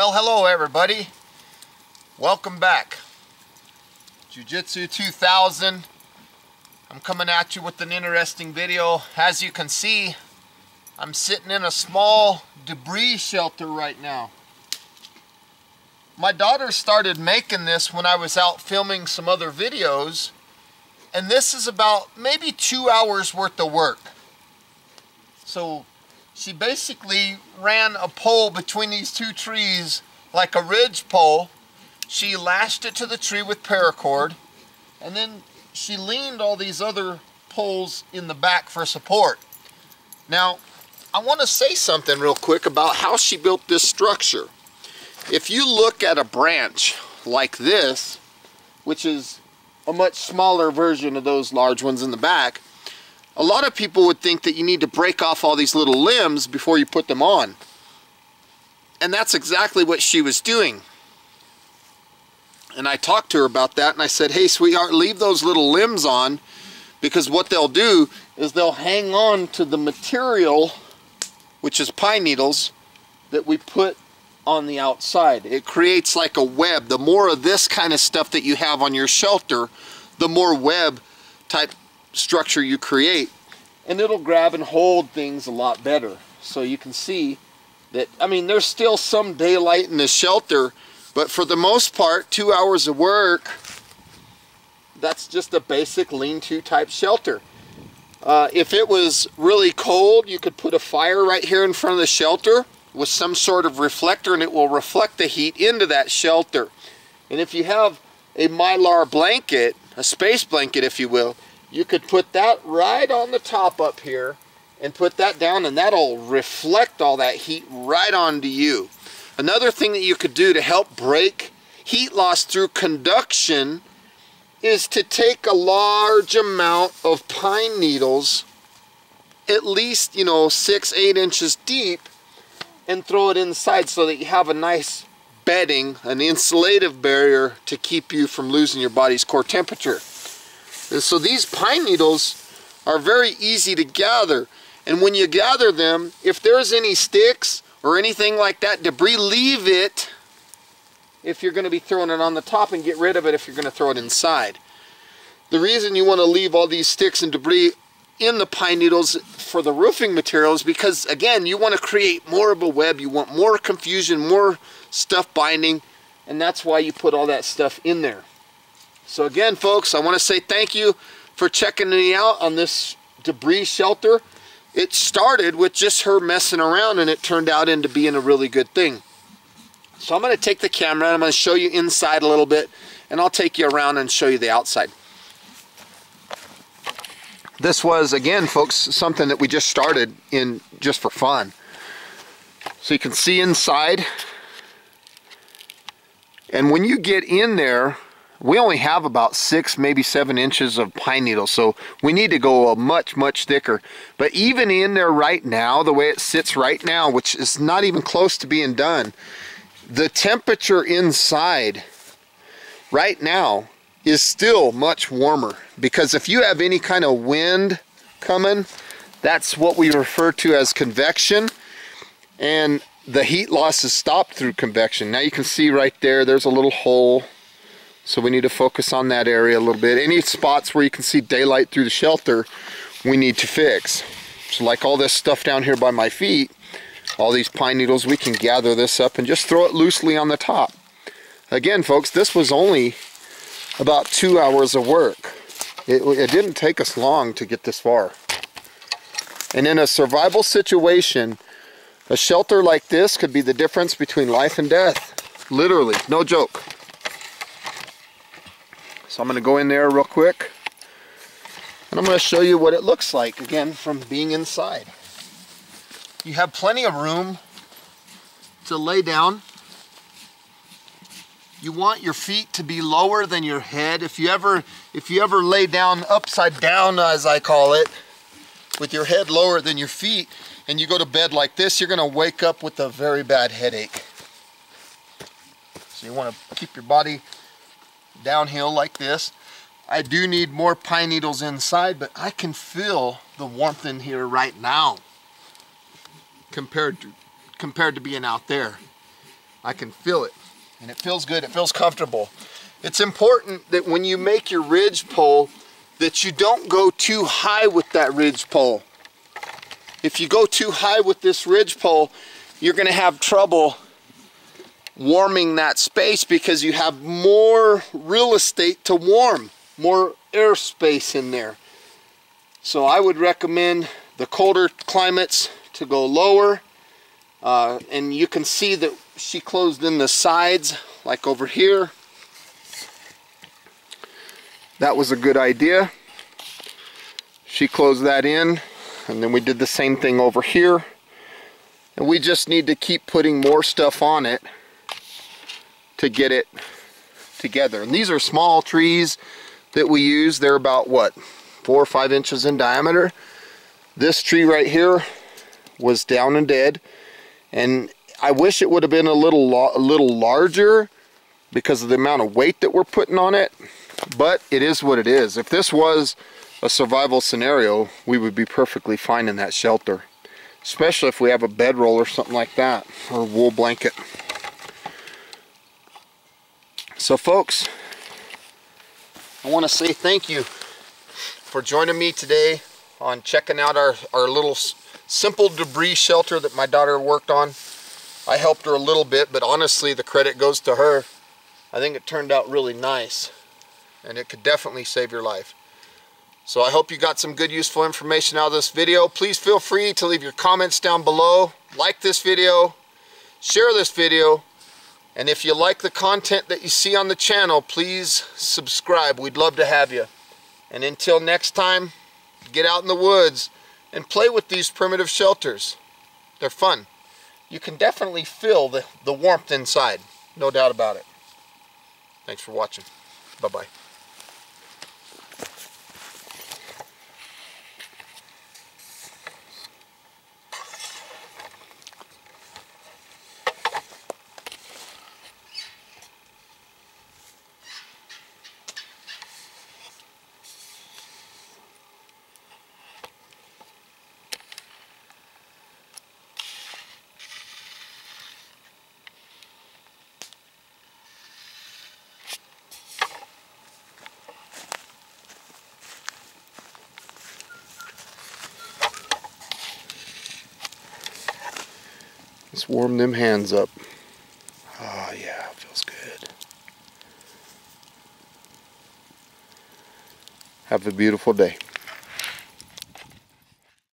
Well, hello everybody. Welcome back. Jiu-Jitsu 2000. I'm coming at you with an interesting video. As you can see, I'm sitting in a small debris shelter right now. My daughter started making this when I was out filming some other videos, and this is about maybe 2 hours worth of work. So she basically ran a pole between these two trees like a ridge pole. She lashed it to the tree with paracord, and then she leaned all these other poles in the back for support. Now, I want to say something real quick about how she built this structure. If you look at a branch like this, which is a much smaller version of those large ones in the back, a lot of people would think that you need to break off all these little limbs before you put them on. And that's exactly what she was doing. And I talked to her about that, and I said, hey sweetheart, leave those little limbs on, because what they'll do is they'll hang on to the material, which is pine needles, that we put on the outside. It creates like a web. The more of this kind of stuff that you have on your shelter, the more web type structure you create, and it'll grab and hold things a lot better. So you can see that, I mean, there's still some daylight in the shelter, but for the most part, 2 hours of work, that's just a basic lean-to type shelter. If it was really cold, you could put a fire right here in front of the shelter with some sort of reflector, and it will reflect the heat into that shelter. And if you have a Mylar blanket, a space blanket if you will, you could put that right on the top up here and put that down, and that'll reflect all that heat right onto you. Another thing that you could do to help break heat loss through conduction is to take a large amount of pine needles, at least, 6-8 inches deep, and throw it inside so that you have a nice bedding, an insulative barrier to keep you from losing your body's core temperature. And so these pine needles are very easy to gather. And when you gather them, if there's any sticks or anything like that, debris, leave it if you're going to be throwing it on the top, and get rid of it if you're going to throw it inside. The reason you want to leave all these sticks and debris in the pine needles for the roofing materials, because again, you want to create more of a web, you want more confusion, more stuff binding, and that's why you put all that stuff in there. So again, folks, I want to say thank you for checking me out on this debris shelter. It started with just her messing around, and it turned out into being a really good thing. So I'm going to take the camera and I'm going to show you inside a little bit, and I'll take you around and show you the outside. This was, again, folks, something that we just started in just for fun. So you can see inside. And when you get in there, we only have about 6, maybe 7 inches of pine needles, so we need to go much, much thicker. But even in there right now, the way it sits right now, which is not even close to being done, the temperature inside right now is still much warmer, because if you have any kind of wind coming, that's what we refer to as convection, and the heat loss is stopped through convection. Now you can see right there, there's a little hole. So we need to focus on that area a little bit. Any spots where you can see daylight through the shelter, we need to fix. So like all this stuff down here by my feet, all these pine needles, we can gather this up and just throw it loosely on the top. Again, folks, this was only about 2 hours of work. It didn't take us long to get this far. And in a survival situation, a shelter like this could be the difference between life and death. Literally, no joke. So I'm going to go in there real quick, and I'm going to show you what it looks like, again, from being inside. You have plenty of room to lay down. You want your feet to be lower than your head. If you ever lay down upside down, as I call it, with your head lower than your feet, and you go to bed like this, you're going to wake up with a very bad headache. So you want to keep your body downhill like this. I do need more pine needles inside, but I can feel the warmth in here right now compared to being out there. I can feel it, and it feels good. It feels comfortable. It's important that when you make your ridge pole that you don't go too high with that ridge pole. If you go too high with this ridge pole, you're going to have trouble warming that space because you have more real estate to warm, more air space in there. So I would recommend the colder climates to go lower. And you can see that she closed in the sides, like over here. That was a good idea. She closed that in, and then we did the same thing over here. And we just need to keep putting more stuff on it to get it together. And these are small trees that we use. They're about, what, 4 or 5 inches in diameter. This tree right here was down and dead. And I wish it would have been a little larger because of the amount of weight that we're putting on it. But it is what it is. If this was a survival scenario, we would be perfectly fine in that shelter. Especially if we have a bedroll or something like that, or a wool blanket. So folks, I want to say thank you for joining me today on checking out our little simple debris shelter that my daughter worked on. I helped her a little bit, but honestly the credit goes to her. I think it turned out really nice, and it could definitely save your life. So I hope you got some good useful information out of this video. Please feel free to leave your comments down below. Like this video, share this video, and if you like the content that you see on the channel, please subscribe. We'd love to have you. And until next time, get out in the woods and play with these primitive shelters. They're fun. You can definitely feel the warmth inside. No doubt about it. Thanks for watching. Bye-bye. Let's warm them hands up. Oh yeah, feels good. Have a beautiful day.